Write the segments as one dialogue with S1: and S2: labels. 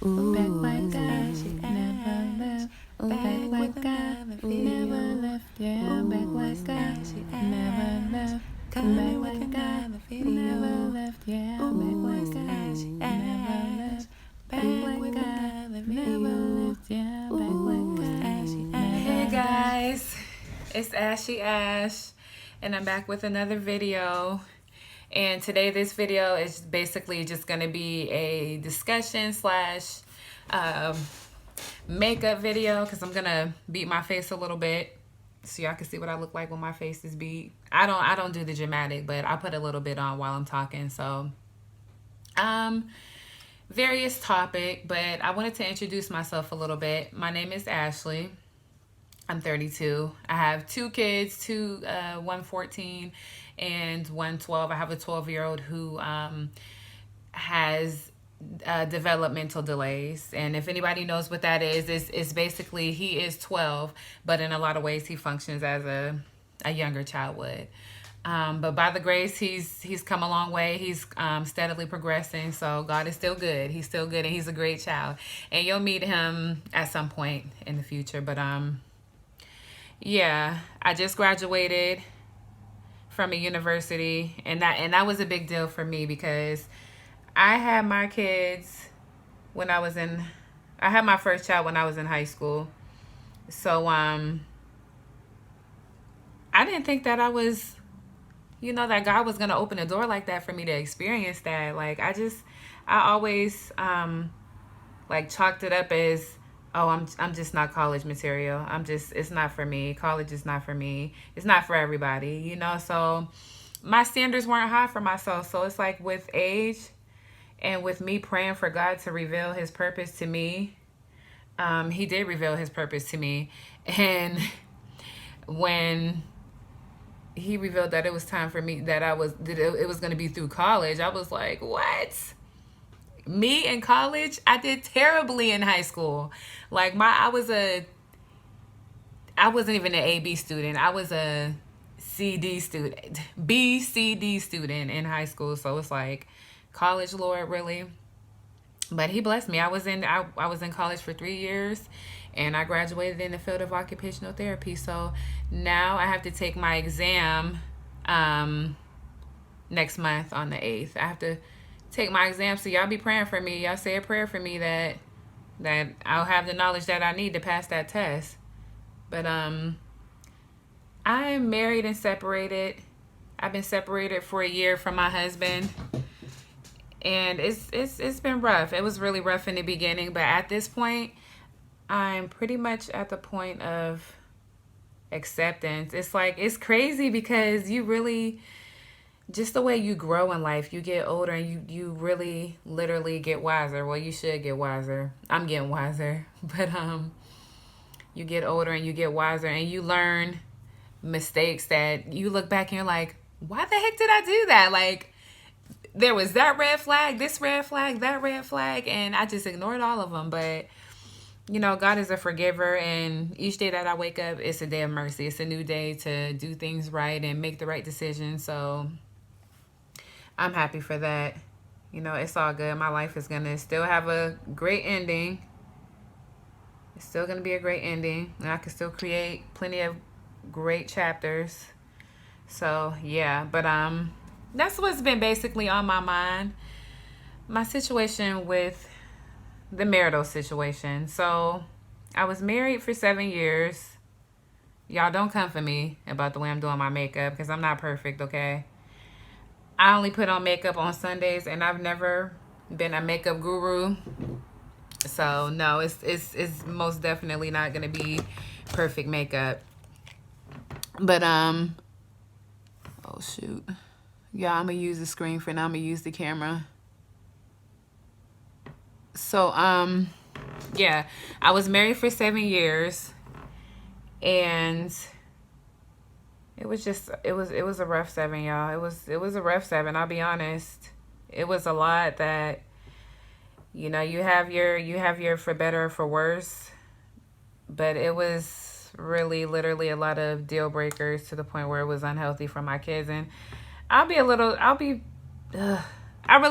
S1: Back like I never left. Back like I never left. Yeah, back like I never left. Back like I never left. Yeah, back like I never left. Back like I never left. Yeah, back like I never. Hey guys, it's Ashy Ash, and I'm back with another video. And today this video is basically just going to be a discussion slash makeup video, because I'm going to beat my face a little bit so y'all can see what I look like when my face is beat. I don't do the dramatic, but I put a little bit on while I'm talking. So various topic, but I wanted to introduce myself a little bit. My name is Ashley. I'm 32. I have two kids, one 14 and one 12. I have a 12-year-old who has developmental delays. And if anybody knows what that is, it's basically he is 12, but in a lot of ways he functions as a younger child would. But by the grace, he's come a long way. He's steadily progressing. So God is still good. He's still good, and he's a great child. And you'll meet him at some point in the future. But yeah, I just graduated from a university, and that was a big deal for me, because I had my kids when I had my first child when I was in high school. So I didn't think that I was, that God was gonna open a door like that for me to experience that. Like I always like chalked it up as, oh, I'm just not college material. It's not for me. College is not for me. It's not for everybody, So my standards weren't high for myself. So it's like with age and with me praying for God to reveal his purpose to me, he did reveal his purpose to me. And when he revealed that it was time for me, that it was going to be through college, I was like, what? Me in college? I did terribly in high school. Like I wasn't even an A-B student. I was a C-D student, B-C-D student in high school. So it's like, college, Lord, really? But he blessed me. I was in college for 3 years, and I graduated in the field of occupational therapy. So now I have to take my exam next month on the 8th. I have to take my exam, so y'all be praying for me. Y'all say a prayer for me that I'll have the knowledge that I need to pass that test. But I am married and separated. I've been separated for a year from my husband, and it's been rough. It was really rough in the beginning, but at this point, I'm pretty much at the point of acceptance. It's like, it's crazy, because you really, just the way you grow in life, you get older and you really literally get wiser. Well, you should get wiser. I'm getting wiser. But you get older and you get wiser, and you learn mistakes that you look back and you're like, why the heck did I do that? Like, there was that red flag, this red flag, that red flag, and I just ignored all of them. But God is a forgiver, and each day that I wake up, it's a day of mercy. It's a new day to do things right and make the right decisions. So I'm happy for that. It's all good. My life is going to still have a great ending. It's still going to be a great ending, and I can still create plenty of great chapters. So, yeah, but that's what's been basically on my mind. My situation with the marital situation. So, I was married for 7 years. Y'all don't come for me about the way I'm doing my makeup, because I'm not perfect, okay? I only put on makeup on Sundays, and I've never been a makeup guru. So no, it's most definitely not gonna be perfect makeup. But oh shoot, yeah, I'm gonna use the screen for now. I'm gonna use the camera. So yeah, I was married for 7 years, and it was a rough 7, y'all. It was a rough 7. I'll be honest. It was a lot that, you have your for better or for worse, but it was really literally a lot of deal breakers, to the point where it was unhealthy for my kids. And I really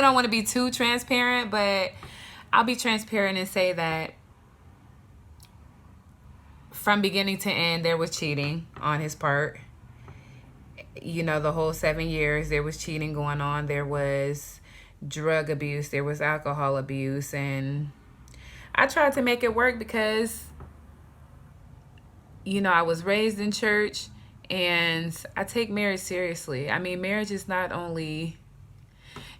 S1: don't want to be too transparent, but I'll be transparent and say that from beginning to end, there was cheating on his part. You know, the whole 7 years, there was cheating going on. There was drug abuse. There was alcohol abuse. And I tried to make it work because, you know, I was raised in church and I take marriage seriously. I mean, marriage is not only,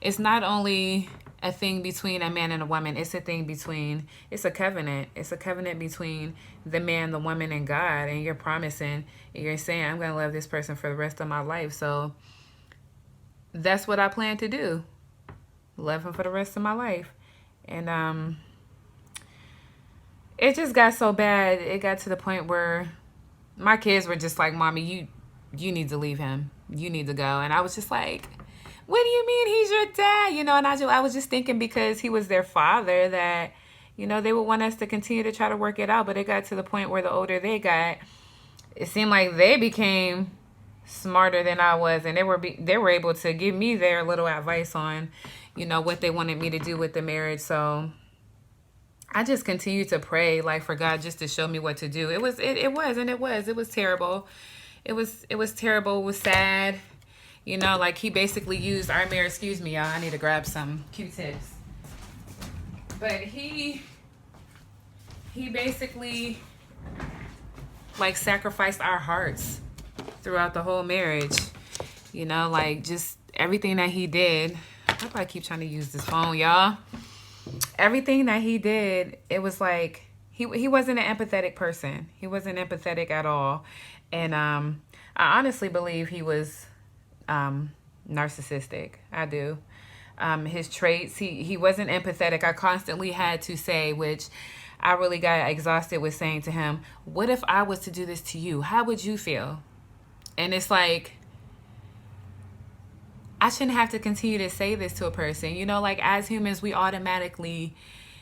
S1: it's not only a thing between a man and a woman. It's a thing between, it's a covenant. It's a covenant between the man, the woman, and God. And you're promising, and you're saying, I'm going to love this person for the rest of my life. So that's what I plan to do. Love him for the rest of my life. And it just got so bad. It got to the point where my kids were just like, Mommy, you need to leave him. You need to go. And I was just like, what do you mean he's your dad? You know, and I was just thinking because he was their father that, you know, they would want us to continue to try to work it out. But it got to the point where the older they got, it seemed like they became smarter than I was. And they were able to give me their little advice on, you know, what they wanted me to do with the marriage. So I just continued to pray, like, for God just to show me what to do. It was terrible. It was terrible. It was sad. You know, like, he basically used our marriage. Excuse me, y'all. I need to grab some Q-tips. But he basically, like, sacrificed our hearts throughout the whole marriage. You know, like, just everything that he did. I probably keep trying to use this phone, y'all. Everything that he did, it was like, he wasn't an empathetic person. He wasn't empathetic at all. And I honestly believe he was narcissistic. I do. His traits, he wasn't empathetic. I constantly had to say, which I really got exhausted with saying to him, what if I was to do this to you? How would you feel? And it's like, I shouldn't have to continue to say this to a person. You know, like, as humans, we automatically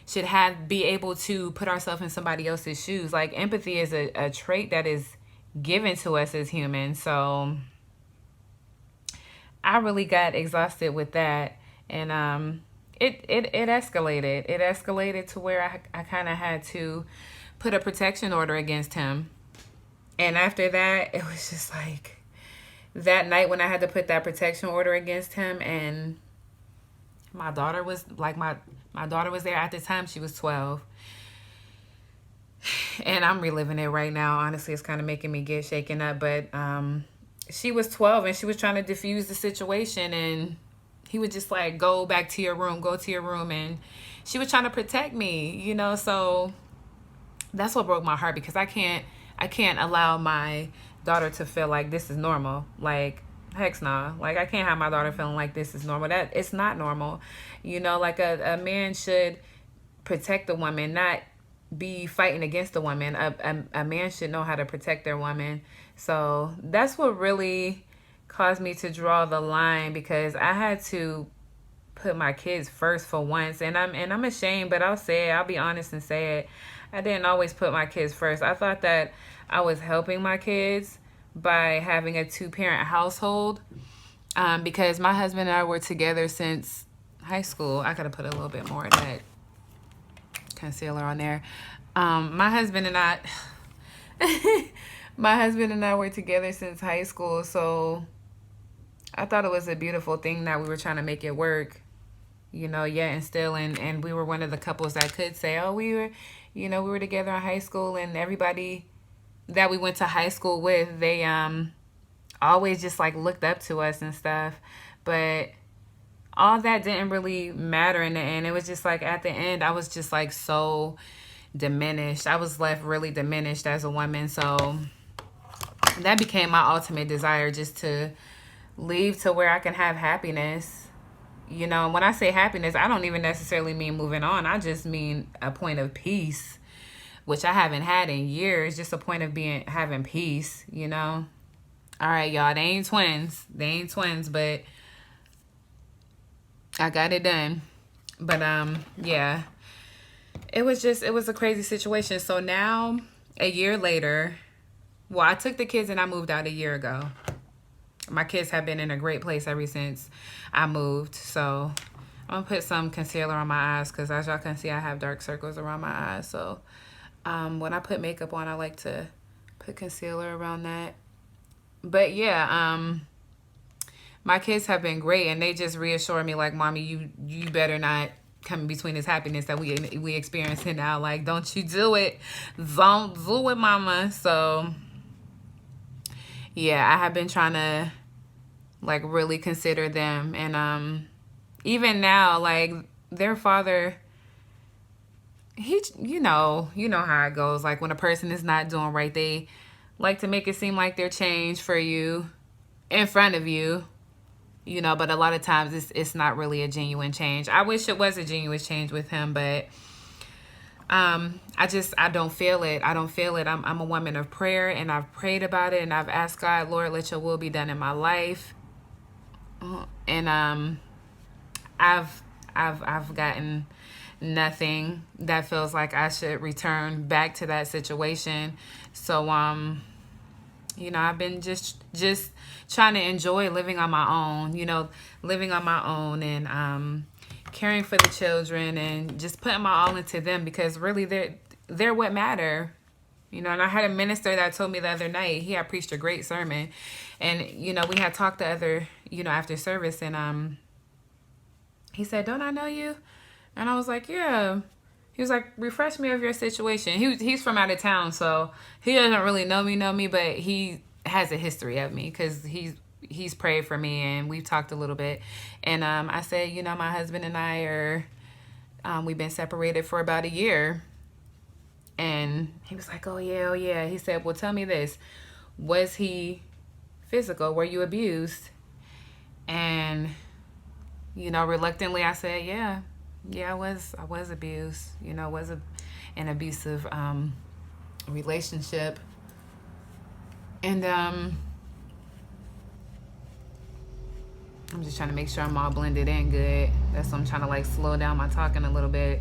S1: should be able to put ourselves in somebody else's shoes. Like, empathy is a trait that is given to us as humans. So I really got exhausted with that. And it escalated. It escalated to where I kind of had to put a protection order against him. And after that, it was just like, that night when I had to put that protection order against him, and my daughter was like, my daughter was there at the time. She was 12. And I'm reliving it right now. Honestly, it's kind of making me get shaken up. But she was 12 and she was trying to diffuse the situation, and he would just like, go back to your room, go to your room. And she was trying to protect me, you know. So that's what broke my heart, because I can't allow my daughter to feel like this is normal. Like, heck nah. Like, I can't have my daughter feeling like this is normal. That it's not normal. You know, like, a man should protect the woman, not be fighting against the woman. A man should know how to protect their woman. So that's what really caused me to draw the line, because I had to put my kids first for once. And I'm ashamed, but I'll be honest and say it. I didn't always put my kids first. I thought that I was helping my kids by having a 2-parent household, because my husband and I were together since high school. I gotta put a little bit more of that concealer on there. My husband and I were together since high school, so I thought it was a beautiful thing that we were trying to make it work, you know, yet and still. And we were one of the couples that could say, oh, we were together in high school, and everybody that we went to high school with, they always just like looked up to us and stuff. But all that didn't really matter in the end. It was just like, at the end, I was just like so diminished. I was left really diminished as a woman. So that became my ultimate desire, just to leave to where I can have happiness. You know, when I say happiness, I don't even necessarily mean moving on. I just mean a point of peace, which I haven't had in years. Just a point of having peace, you know. All right, y'all, they ain't twins, but I got it done. But yeah, it was a crazy situation. So now, a year later, well, I took the kids and I moved out a year ago. My kids have been in a great place ever since I moved. So I'm gonna put some concealer on my eyes because as y'all can see, I have dark circles around my eyes. So when I put makeup on, I like to put concealer around that. But yeah, my kids have been great, and they just reassure me like, "Mommy, you better not come between this happiness that we experiencing now. Like, don't you do it, don't do it, Mama." So yeah, I have been trying to like really consider them, and even now, like their father, he, you know how it goes. Like when a person is not doing right, they like to make it seem like they're changed for you in front of you, but a lot of times it's not really a genuine change. I wish it was a genuine change with him, but I don't feel it. I don't feel it. I'm a woman of prayer, and I've prayed about it, and I've asked God, Lord, let your will be done in my life. And I've gotten nothing that feels like I should return back to that situation. So I've been just trying to enjoy living on my own, and caring for the children and just putting my all into them, because really they're what matter. And I had a minister that told me the other night, he had preached a great sermon, and we had talked after service, and he said, "Don't I know you?" And I was like, "Yeah." He was like, "Refresh me of your situation." He's from out of town, so he doesn't really know me, but he has a history of me because he's prayed for me, and we've talked a little bit. And I said, my husband and I are we've been separated for about a year. And he was like, "Oh yeah, oh yeah." He said, "Well, tell me this. Was he physical? Were you abused?" And reluctantly I said, "Yeah. Yeah, I was abused. It was an abusive relationship." And I'm just trying to make sure I'm all blended in good. That's why I'm trying to like slow down my talking a little bit.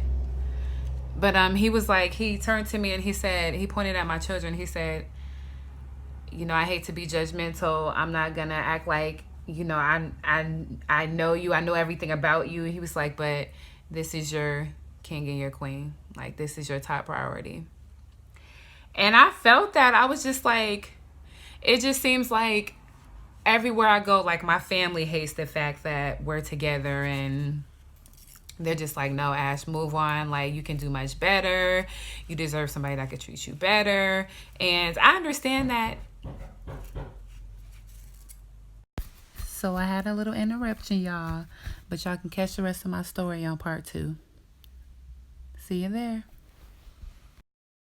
S1: But he was like, he turned to me and he said, he pointed at my children. He said, "I hate to be judgmental. I'm not gonna act like, I know you. I know everything about you." He was like, "But this is your king and your queen. Like, this is your top priority." And I felt that. I was just like, it just seems like everywhere I go, like my family hates the fact that we're together, and they're just like, "No, Ash, move on. Like, you can do much better. You deserve somebody that could treat you better." And I understand that. So I had a little interruption, y'all. But y'all can catch the rest of my story on part 2. See you there.